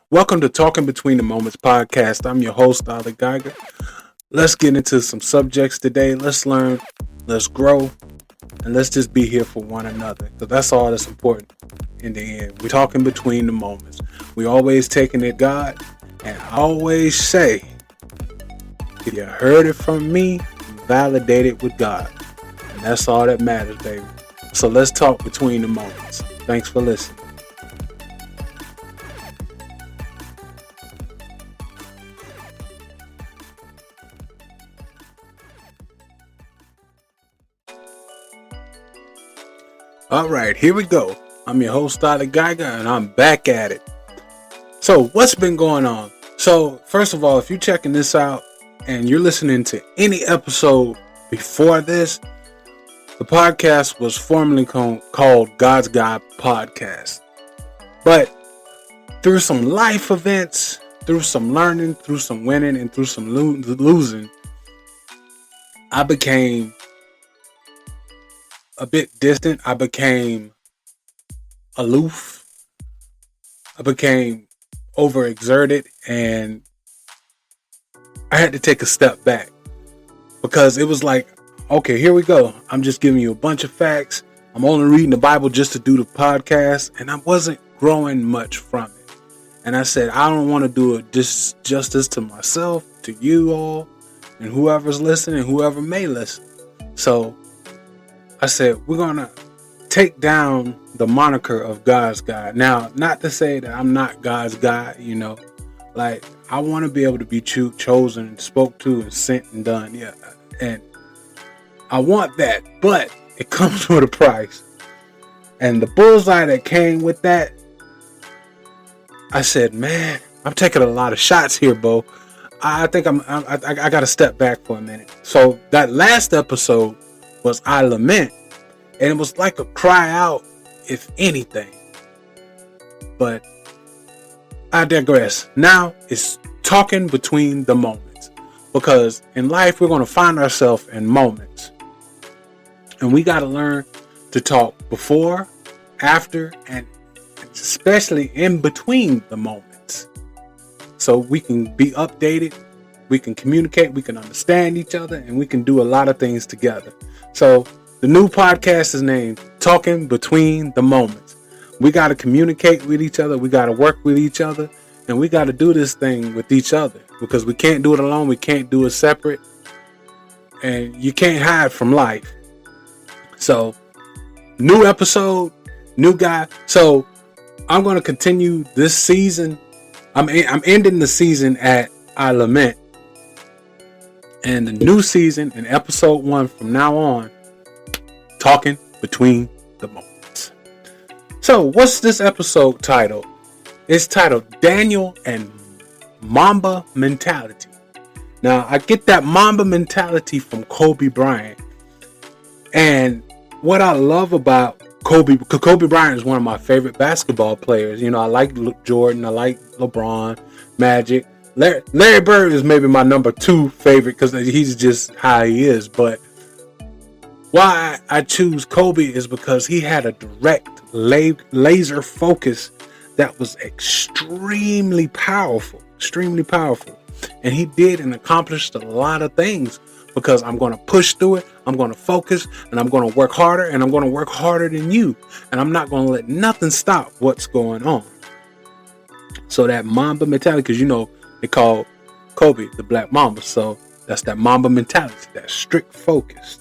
Welcome to Talking Between the Moments podcast. I'm your host, Ali Geiger. Let's get into some subjects today. Let's learn, let's grow, and let's just be here for one another. Because that's all that's important in the end. We're talking between the moments. We always taking it God, and I always say, if you heard it from me, validate it with God. And that's all that matters, baby. So let's talk between the moments. Thanks for listening. All right, here we go. I'm your host, Ali Geiger, and I'm back at it. So, what's been going on? So, first of all, if you're checking this out and you're listening to any episode before this, the podcast was formerly called God's God Podcast. But through some life events, through some learning, through some winning, and through some losing, I became a bit distant. I became aloof. I became overexerted, and I had to take a step back because it was like, okay, here we go. I'm just giving you a bunch of facts. I'm only reading the Bible just to do the podcast, and I wasn't growing much from it. And I said, I don't want to do it justice to myself, to you all, and whoever's listening, whoever may listen. So I said, we're going to take down the moniker of God's God. Now, not to say that I'm not God's God, like I want to be able to be chosen, spoke to, and sent and done. Yeah. And I want that, but it comes with a price. And the bullseye that came with that, I said, man, I'm taking a lot of shots here, Bo. I think I got to step back for a minute. So that last episode was I Lament. And it was like a cry out, if anything. But I digress. Now it's talking between the moments. Because in life, we're going to find ourselves in moments. And we got to learn to talk before, after, and especially in between the moments. So we can be updated, we can communicate, we can understand each other, and we can do a lot of things together. So the new podcast is named Talking Between the Moments. We got to communicate with each other. We got to work with each other. And we got to do this thing with each other. Because we can't do it alone. We can't do it separate. And you can't hide from life. So, new episode, new guy. So, I'm going to continue this season. I'm ending the season at I Lament. And the new season in episode 1 from now on, Talking Between the Moments. So, what's this episode titled? It's titled Daniel and Mamba Mentality. Now, I get that Mamba mentality from Kobe Bryant. And what I love about Kobe, because Kobe Bryant is one of my favorite basketball players. I like Jordan, I like LeBron, Magic. Larry Bird is maybe my number 2 favorite because he's just how he is. But why I choose Kobe is because he had a direct laser focus that was extremely powerful. And he did and accomplished a lot of things because I'm going to push through it. I'm going to focus and I'm going to work harder and I'm going to work harder than you. And I'm not going to let nothing stop what's going on. So that Mamba mentality, because they call Kobe the Black Mamba. So that's that Mamba mentality, that strict focus.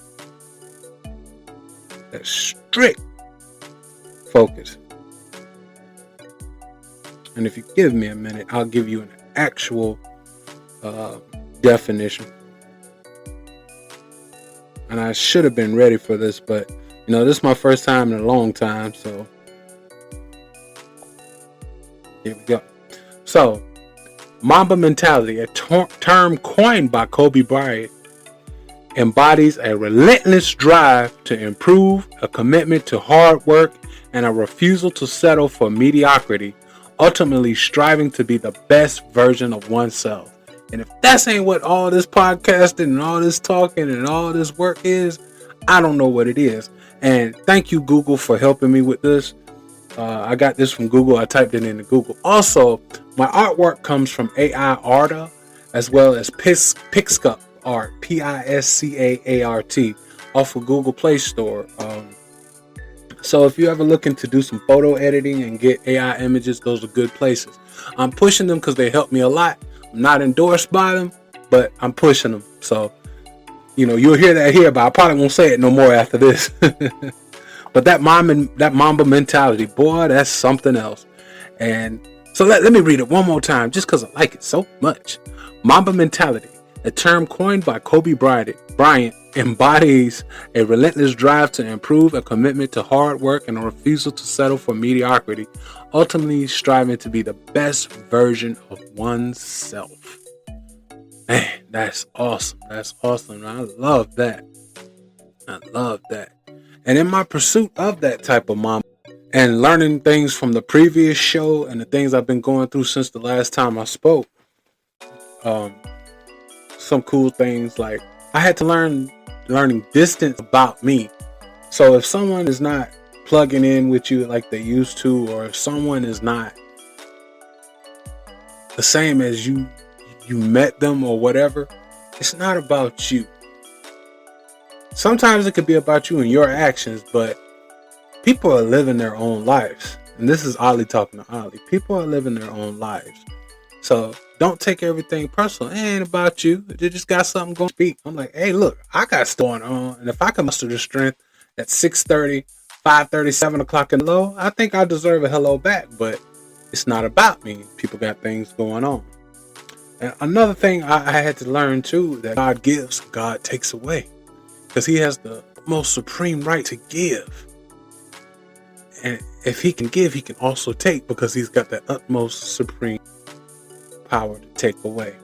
That strict focus. And if you give me a minute, I'll give you an actual definition. And I should have been ready for this, but this is my first time in a long time, so here we go. So, Mamba mentality, a term coined by Kobe Bryant, embodies a relentless drive to improve, a commitment to hard work, and a refusal to settle for mediocrity, ultimately striving to be the best version of oneself. And if that ain't what all this podcasting and all this talking and all this work is, I don't know what it is. And thank you, Google, for helping me with this. I got this from Google. I typed it into Google. Also, my artwork comes from AI Arta, as well as Pixcup Art, Piscaart, off of Google Play Store. So if you ever looking to do some photo editing and get AI images, those are good places. I'm pushing them because they help me a lot. I'm not endorsed by them, but I'm pushing them. So, you'll hear that here, but I probably won't say it no more after this. But that Mamba mentality, boy, that's something else. And so let me read it one more time, just because I like it so much. Mamba mentality, a term coined by Kobe Bryant, embodies a relentless drive to improve, a commitment to hard work, and a refusal to settle for mediocrity, ultimately striving to be the best version of oneself. Man, that's awesome. That's awesome. I love that. And in my pursuit of that type of Mamba and learning things from the previous show and the things I've been going through since the last time I spoke, some cool things like I had to learning distance about me. So if someone is not plugging in with you like they used to, or if someone is not the same as you met them or whatever, it's not about you. Sometimes it could be about you and your actions, but people are living their own lives. And this is Ollie talking to Ollie. People are living their own lives. So don't take everything personal. It ain't about you. They just got something going to speak. I'm like, hey, look, I got stuff going on. And if I can muster the strength at 6:30, 5:30, 7 o'clock in the low, I think I deserve a hello back. But it's not about me. People got things going on. And another thing I had to learn too, that God gives, God takes away. Because he has the most supreme right to give. And if he can give, he can also take, because he's got the utmost supreme power to take away.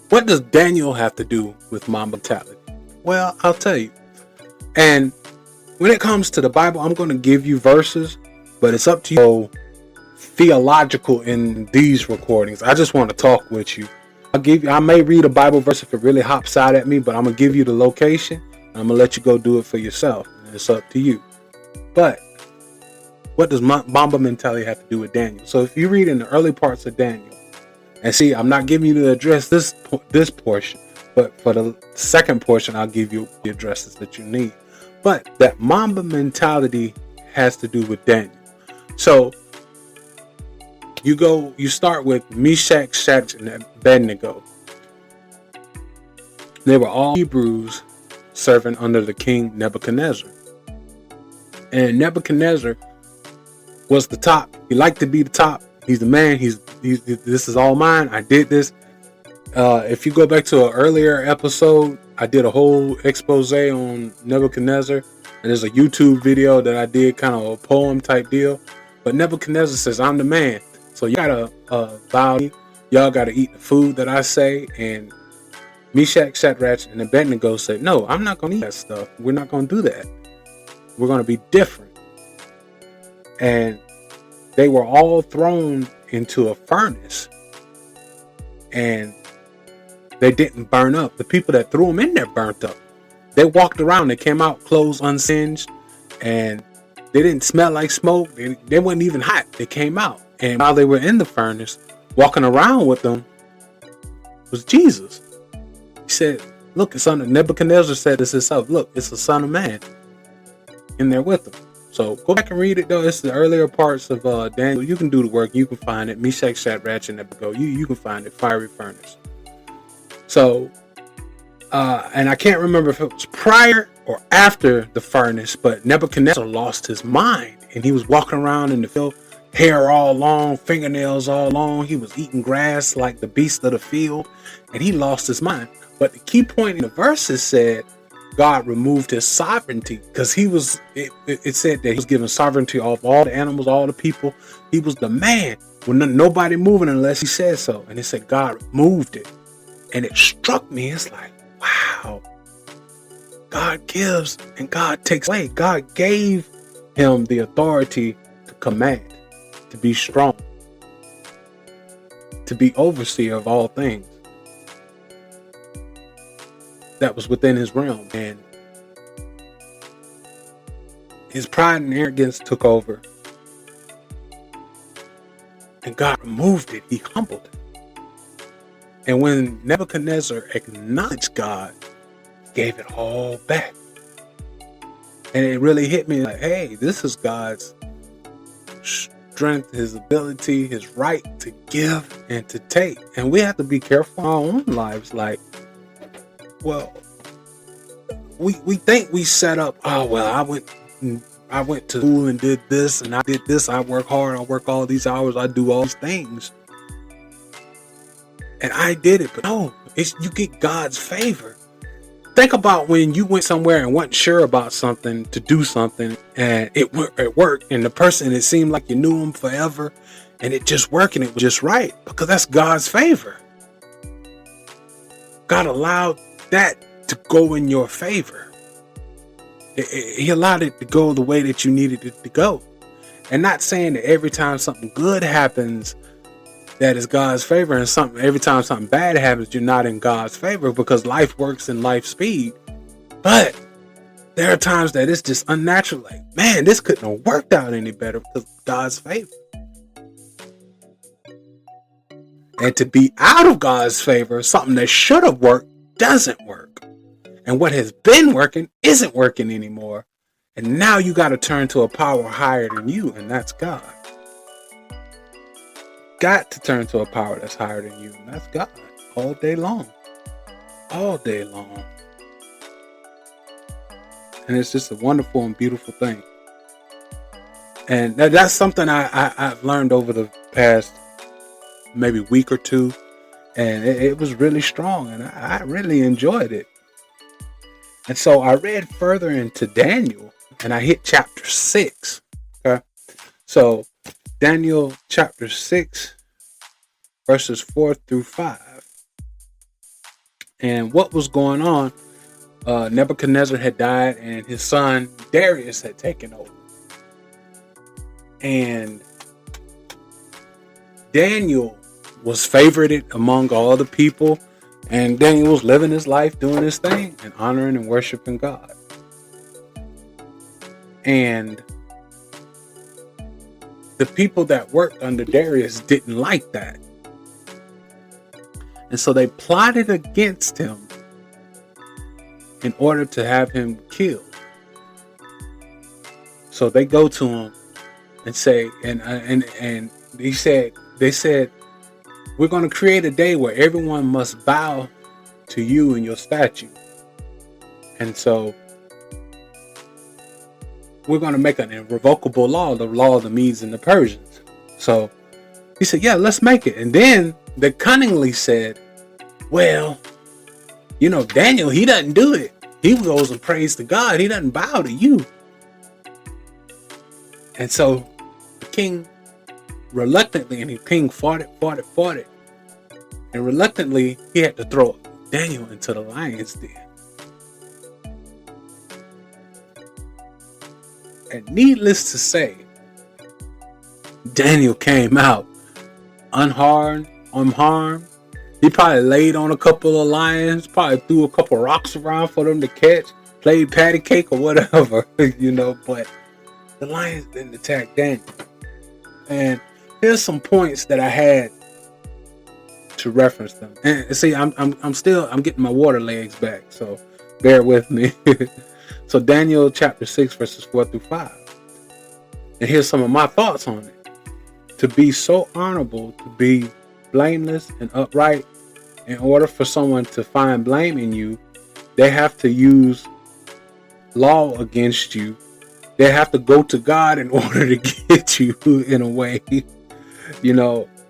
What does Daniel have to do with Mamba mentality? Well, I'll tell you. And when it comes to the Bible, I'm going to give you verses, but it's up to you. Theological in these recordings. I just want to talk with you. I may read a Bible verse if it really hops out at me, but I'm going to give you the location. And I'm going to let you go do it for yourself. And it's up to you. But what does Mamba mentality have to do with Daniel? So if you read in the early parts of Daniel, and see, I'm not giving you to address this portion, but for the second portion, I'll give you the addresses that you need. But that Mamba mentality has to do with Daniel. So you start with Meshach, Shadrach, and Abednego. They were all Hebrews serving under the king Nebuchadnezzar. And Nebuchadnezzar was the top. He liked to be the top. He's the man. He's this is all mine. I did this. If you go back to an earlier episode, I did a whole expose on Nebuchadnezzar. And there's a YouTube video that I did, kind of a poem type deal. But Nebuchadnezzar says, I'm the man. So you gotta bow. Y'all gotta eat the food that I say. And Meshach, Shadrach, and Abednego said, no, I'm not gonna eat that stuff. We're not gonna do that. We're gonna be different. And they were all thrown into a furnace. And they didn't burn up. The people that threw them in there burnt up. They walked around. They came out clothes unsinged. And they didn't smell like smoke. They weren't even hot. They came out. And while they were in the furnace, walking around with them was Jesus. He said, look, Nebuchadnezzar said this himself. Look, it's the Son of Man in there with them. So go back and read it, though. It's the earlier parts of Daniel. You can do the work. You can find it. Meshach, Shadrach, and Abednego. You can find it. Fiery furnace. So, and I can't remember if it was prior or after the furnace, but Nebuchadnezzar lost his mind. And he was walking around in the field, hair all long, fingernails all long. He was eating grass like the beast of the field. And he lost his mind. But the key point in the verses said, God removed his sovereignty, because it said that he was given sovereignty of all the animals, all the people. He was the man when nobody moving unless he said so. And it said God removed it. And it struck me. It's like, wow, God gives and God takes away. God gave him the authority to command, to be strong, to be overseer of all things. That was within his realm. And his pride and arrogance took over, and God removed it. He humbled it. And when Nebuchadnezzar acknowledged God, he gave it all back. And it really hit me like, hey, this is God's strength, his ability, his right to give and to take. And we have to be careful in our own lives. Like, well, we think we set up, oh, well, I went to school and did this and I did this. I work hard. I work all these hours. I do all these things. And I did it. But no, you get God's favor. Think about when you went somewhere and wasn't sure about something to do something and it worked. And the person, it seemed like you knew them forever and it just worked and it was just right because that's God's favor. God allowed that to go in your favor. He allowed it to go the way that you needed it to go. And not saying that every time something good happens, that is God's favor, and every time something bad happens, you're not in God's favor, because life works in life speed. But there are times that it's just unnatural. Like, man, this couldn't have worked out any better because of God's favor. And to be out of God's favor, something that should have worked doesn't work. And what has been working isn't working anymore. And now you got to turn to a power higher than you, and that's God. Got to turn to a power that's higher than you, and that's God. All day long. All day long. And it's just a wonderful and beautiful thing. And that's something I've learned over the past maybe week or two. And it was really strong, and I really enjoyed it. And so I read further into Daniel, and I hit chapter 6. Okay. So Daniel chapter 6, verses 4 through 5. And what was going on? Nebuchadnezzar had died, and his son Darius had taken over. And Daniel was favored among all the people, and Daniel was living his life, doing his thing, and honoring and worshiping God. And the people that worked under Darius didn't like that. And so they plotted against him in order to have him killed. So they go to him and say, and they said, we're going to create a day where everyone must bow to you and your statue. And so we're going to make an irrevocable law, the law of the Medes and the Persians. So he said, yeah, let's make it. And then they cunningly said, well, Daniel, he doesn't do it. He goes and prays to God. He doesn't bow to you. And so the king reluctantly, and the king fought it. And reluctantly, he had to throw Daniel into the lion's den. And needless to say, Daniel came out unharmed. He probably laid on a couple of lions, probably threw a couple of rocks around for them to catch, played patty cake or whatever, but the lions didn't attack Daniel. And here's some points that I had to reference them. And see, I'm getting my water legs back, so bear with me. So Daniel chapter 6, verses 4 through 5. And here's some of my thoughts on it. To be so honorable, to be blameless and upright, in order for someone to find blame in you, they have to use law against you. They have to go to God in order to get you, in a way,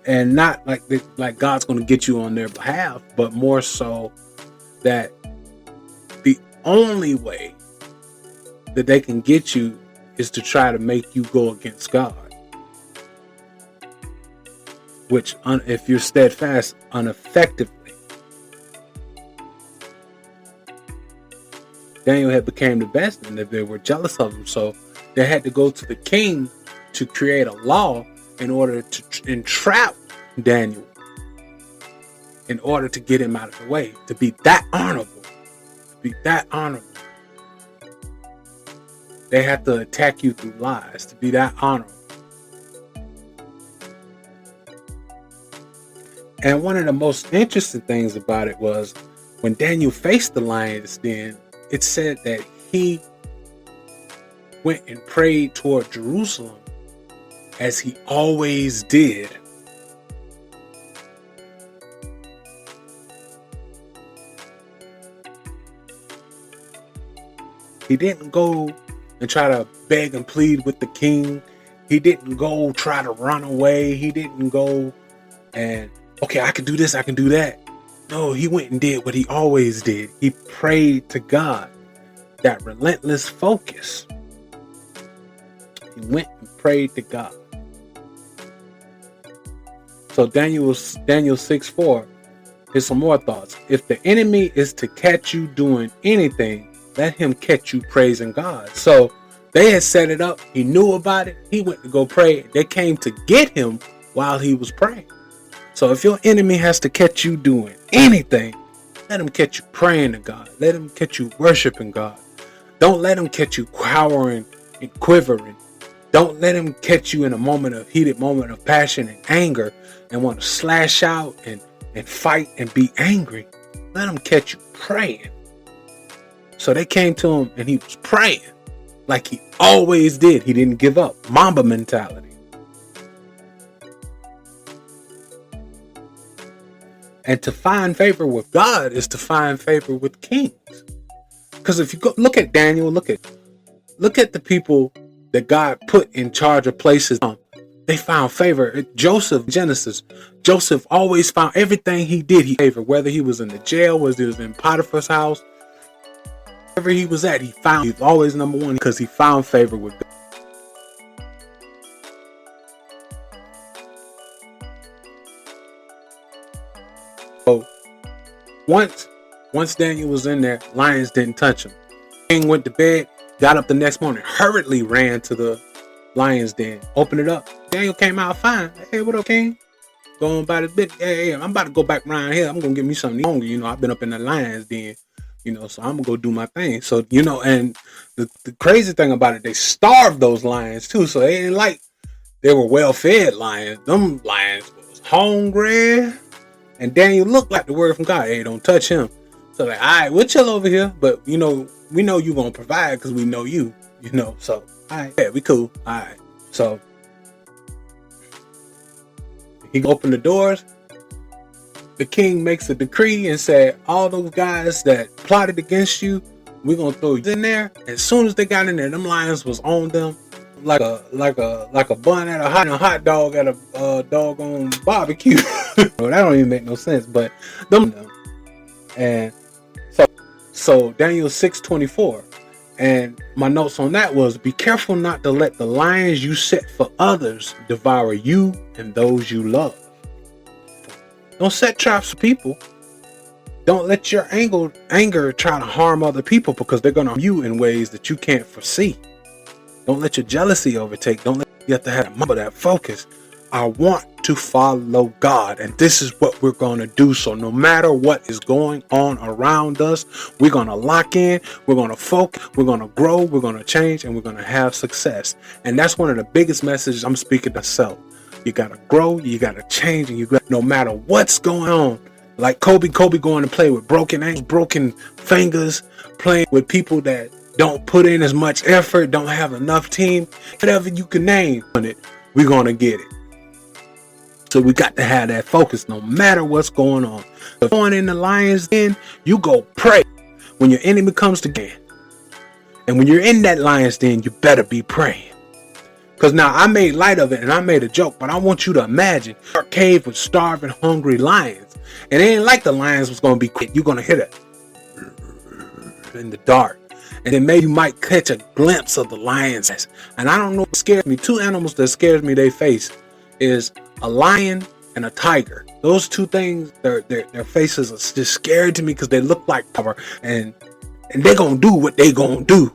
and not like God's going to get you on their behalf, but more so that the only way that they can get you is to try to make you go against God. Which, if you're steadfast, ineffectively. Daniel had became the best, and they were jealous of him, so they had to go to the king to create a law in order to entrap Daniel, in order to get him out of the way, to be that honorable, they have to attack you through lies to be that honorable. And one of the most interesting things about it was when Daniel faced the lions den, it said that he went and prayed toward Jerusalem as he always did. He didn't go and try to beg and plead with the king. He didn't go try to run away. He didn't go and, okay, I can do this, I can do that. No, he went and did what he always did. He prayed to God. That relentless focus. He went and prayed to God. So Daniel 6:4, here's some more thoughts. If the enemy is to catch you doing anything, let him catch you praising God. So they had set it up. He knew about it. He went to go pray. They came to get him while he was praying. So if your enemy has to catch you doing anything, let him catch you praying to God. Let him catch you worshiping God. Don't let him catch you cowering and quivering. Don't let him catch you in a heated moment of passion and anger and want to slash out and fight and be angry. Let him catch you praying. So they came to him and he was praying like he always did. He didn't give up. Mamba mentality. And to find favor with God is to find favor with kings. Because if you go look at Daniel, look at the people that God put in charge of places. They found favor. Joseph, Genesis, Joseph always found everything he did. He favor, whether he was in the jail, whether he was in Potiphar's house, wherever he was at, he was always number one because he found favor with God. So once Daniel was in there, lions didn't touch him. King went to bed, got up the next morning, hurriedly ran to the lion's den, opened it up. Daniel came out fine. Hey, what up, King? Going by the bit. Hey, I'm about to go back around here. I'm gonna get me something longer. I've been up in the lion's den. So I'm gonna go do my thing. So and the crazy thing about it, they starved those lions too. So they ain't like they were well fed lions. Them lions was hungry. And Daniel looked like the word from God. Hey, don't touch him. So like, all right, we'll chill over here. But we know you gonna provide because we know you. So all right, yeah, we cool. All right. So he opened the doors. The king makes a decree and said, all those guys that plotted against you, we're gonna throw you in there. As soon as they got in there, them lions was on them like a bun at a hot dog at a doggone barbecue. Well, that don't even make no sense, but them. And so Daniel 6:24, and my notes on that was, be careful not to let the lions you set for others devour you and those you love. Don't set traps for people. Don't let your anger try to harm other people because they're going to harm you in ways that you can't foresee. Don't let your jealousy overtake. You have to have that focus. I want to follow God, and this is what we're going to do. So no matter what is going on around us, we're going to lock in, we're going to focus, we're going to grow, we're going to change, and we're going to have success. And that's one of the biggest messages I'm speaking to myself. You got to grow, you got to change, and no matter what's going on. Like Kobe going to play with broken ankles, broken fingers, playing with people that don't put in as much effort, don't have enough team, whatever you can name on it, we're going to get it. So we got to have that focus no matter what's going on. If going in the lion's den, you go pray when your enemy comes to get. And when you're in that lion's den, you better be praying. Because now I made light of it and I made a joke, but I want you to imagine our cave with starving, hungry lions. And it ain't like the lions was going to be quick. You're going to hit it in the dark. And then maybe you might catch a glimpse of the lions. And I don't know what scares me. Two animals that scares me they face is a lion and a tiger. Those two things, their faces are just scary to me because they look like power. And they're going to do what they going to do.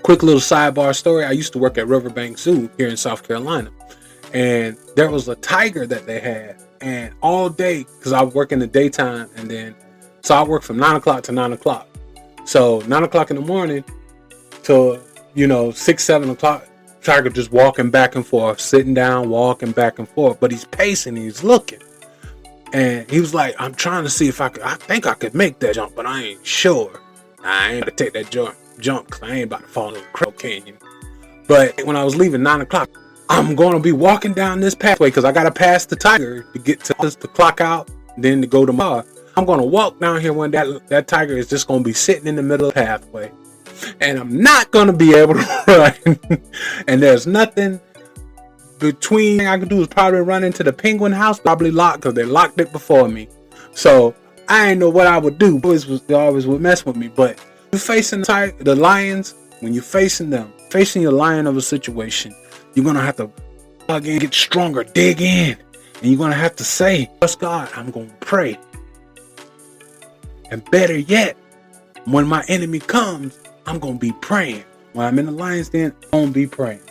Quick little sidebar story. I used to work at Riverbank Zoo here in South Carolina. And there was a tiger that they had. And all day, because I work in the daytime, so I work from 9 o'clock to 9 o'clock. So 9 o'clock in the morning till 6, 7 o'clock, tiger just walking back and forth, sitting down, walking back and forth, but he's pacing, he's looking. And he was like, I'm trying to see if I think I could make that jump, but I ain't sure. I ain't gonna take that jump because I ain't about to fall in the Crow Canyon. But when I was leaving 9 o'clock, I'm going to be walking down this pathway because I got to pass the tiger to get to clock out, then to go to Mamba. I'm going to walk down here when that tiger is just going to be sitting in the middle of the pathway. And I'm not going to be able to run. And there's nothing between I can do is probably run into the penguin house, probably locked because they locked it before me. So I didn't know what I would do. They always would mess with me. But you're facing the lions, when you're facing them, facing your lion of a situation, you're going to have to plug in, get stronger, dig in. And you're going to have to say, trust God, I'm going to pray. And better yet, when my enemy comes, I'm going to be praying. When I'm in the lion's den, I'm going to be praying.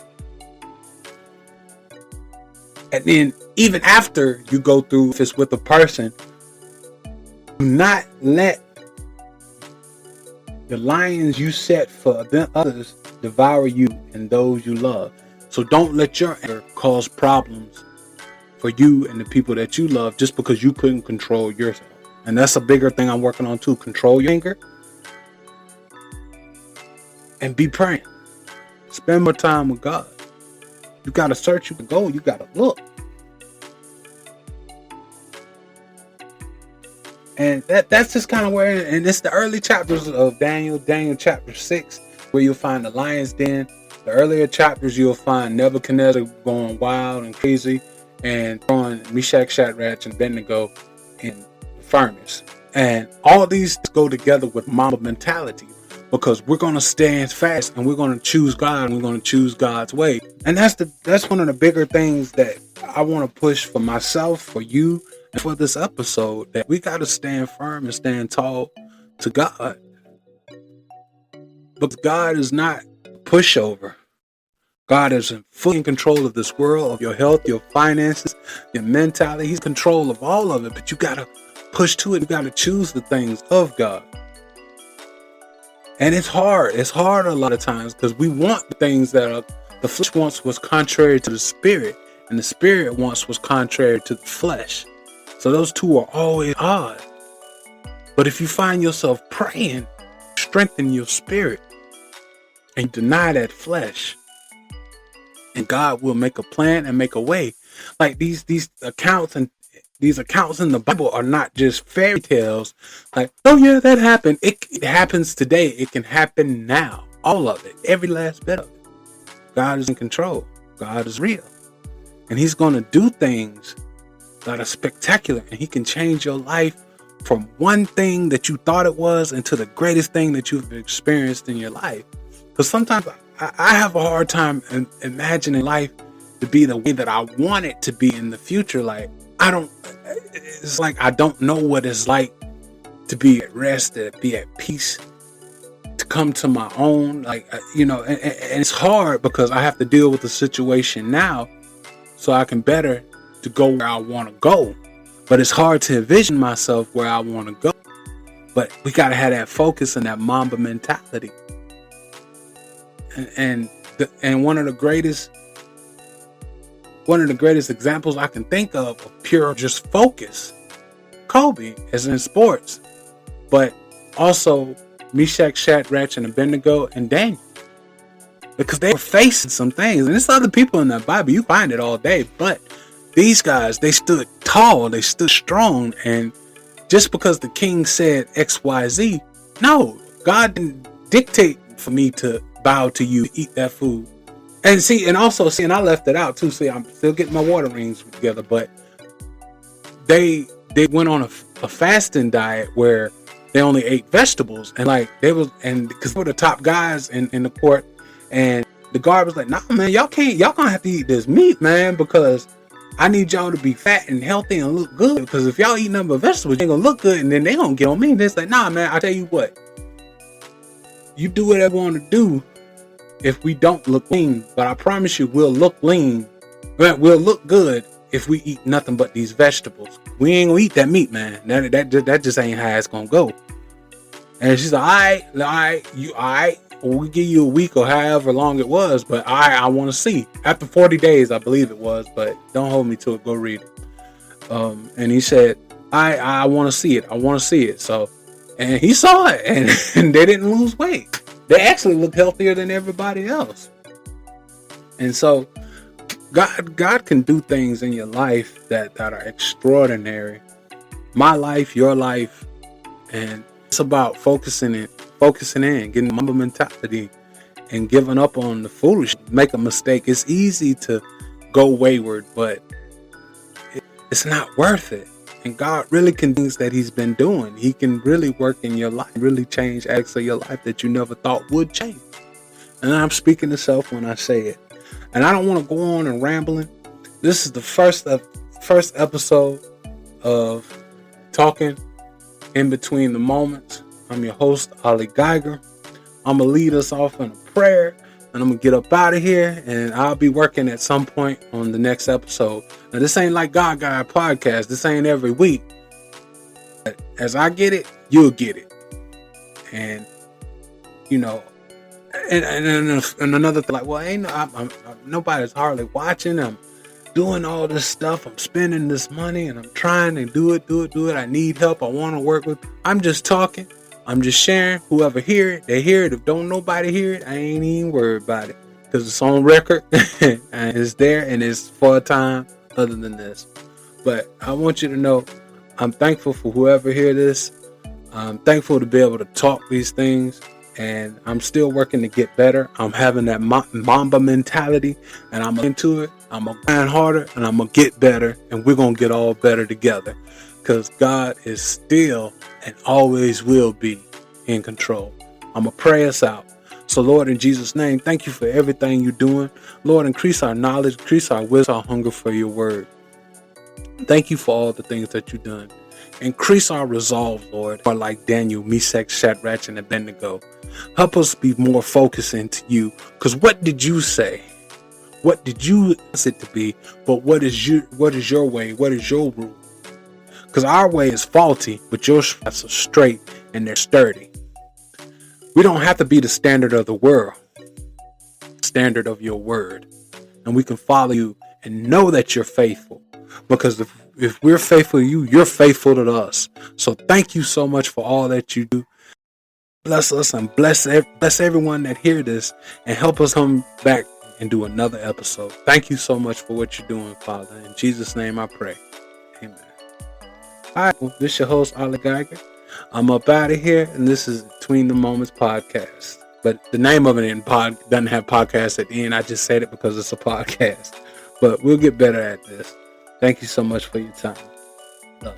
And then even after you go through, if it's with a person, do not let the lions you set for others devour you and those you love. So don't let your anger cause problems for you and the people that you love just because you couldn't control yourself. And that's a bigger thing I'm working on too. Control your anger and be praying. Spend more time with God. You got to search, you can go, you got to look. And that's just kind of where, and it's the early chapters of Daniel chapter 6, where you'll find the lion's den. The earlier chapters, you'll find Nebuchadnezzar going wild and crazy and throwing Meshach, Shadrach, and Abednego in the furnace. And all these go together with Mamba mentality, because we're going to stand fast and we're going to choose God and we're going to choose God's way. And that's one of the bigger things that I want to push for myself, for you, and for this episode, that we got to stand firm and stand tall to God. But God is not a pushover. God is fully in control of this world, of your health, your finances, your mentality. He's in control of all of it, but you got to push to it. You got to choose the things of God. And it's hard. It's hard a lot of times because we want things that are, the flesh wants what's contrary to the spirit, and the spirit wants what's contrary to the flesh. So those two are always odd. But if you find yourself praying, strengthen your spirit and deny that flesh, and God will make a plan and make a way. Like these accounts in the Bible are not just fairy tales. Like, oh yeah, that happened. It happens today. It can happen now. All of it. Every last bit of it. God is in control. God is real. And he's going to do things that are spectacular. And he can change your life from one thing that you thought it was into the greatest thing that you've experienced in your life. Because sometimes I have a hard time imagining life to be the way that I want it to be in the future. Like, it's like I don't know what it's like to be at rest, to be at peace, to come to my own. Like, and it's hard because I have to deal with the situation now so I can better to go where I want to go. But it's hard to envision myself where I want to go. But we got to have that focus and that Mamba mentality. And one of the greatest examples I can think of pure just focus, Kobe, as in sports, but also Meshach, Shadrach, and Abednego, and Daniel, because they were facing some things. And there's other people in that Bible, you find it all day, but these guys, they stood tall, they stood strong. And just because the king said XYZ, no, God didn't dictate for me to bow to you, eat that food. And I left it out too. See, I'm still getting my water rings together, but they went on a fasting diet where they only ate vegetables, and because they were the top guys in the court, and the guard was like, "Nah, man, y'all gonna have to eat this meat, man, because I need y'all to be fat and healthy and look good. Because if y'all eat nothing but vegetables, you ain't gonna look good, and then they gonna get on me." And it's like, "Nah, man, I tell you what, you do whatever you want to do." If we don't look lean, but I promise you we'll look lean. We'll look good if we eat nothing but these vegetables. We ain't gonna eat that meat, man. That just ain't how it's gonna go. And she's like, all right, we give you a week or however long it was, but I want to see. After 40 days, I believe it was, but don't hold me to it. Go read it. And he said, I want to see it. I want to see it. So, and he saw it, and they didn't lose weight. They actually looked healthier than everybody else. And so God can do things in your life that are extraordinary. My life, your life, and it's about focusing in, getting the Mamba mentality, and giving up on the foolish. Make a mistake. It's easy to go wayward, but it's not worth it. And God really can do things that He's been doing. He can really work in your life, really change aspects of your life that you never thought would change. And I'm speaking to self when I say it. And I don't want to go on and rambling. This is the first episode of Talking in Between the Moments. I'm your host, Ollie Geiger. I'm going to lead us off in a prayer, and I'm going to get up out of here, and I'll be working at some point on the next episode. Now, this ain't like God Guy podcast. This ain't every week. But as I get it, you'll get it. And, you know, and another thing, like, well, I'm nobody's hardly watching. I'm doing all this stuff. I'm spending this money, and I'm trying to do it. I need help. I want to work with. I'm just talking. I'm just sharing. Whoever hear it, they hear it. If don't nobody hear it, I ain't even worried about it, because it's on record and it's there, and it's for a time other than this. But I want you to know, I'm thankful for whoever hear this. I'm thankful to be able to talk these things. And I'm still working to get better. I'm having that Mamba mentality, and I'm into it. I'm going to grind harder, and I'm going to get better, and we're going to get all better together, because God is still and always will be in control. I'm going to pray us out. So, Lord, in Jesus' name, thank you for everything you're doing. Lord, increase our knowledge, increase our wisdom, our hunger for your word. Thank you for all the things that you've done. Increase our resolve, Lord, or like Daniel, Meshach, Shadrach, and Abednego. Help us be more focused into you. Because what did you say? What did you ask it to be? But what is your way? What is your rule? Because our way is faulty, but your paths are straight and they're sturdy. We don't have to be the standard of the world. Standard of your word. And we can follow you and know that you're faithful. Because if we're faithful to you, you're faithful to us. So thank you so much for all that you do. Bless us and bless everyone that hear this, and help us come back and do another episode. Thank you so much for what you're doing, Father. In Jesus' name I pray. Amen. All right, well, this is your host, Ollie Geiger. I'm up out of here, and this is Between the Moments podcast. But the name of it doesn't have podcast at the end. I just said it because it's a podcast. But we'll get better at this. Thank you so much for your time. Love.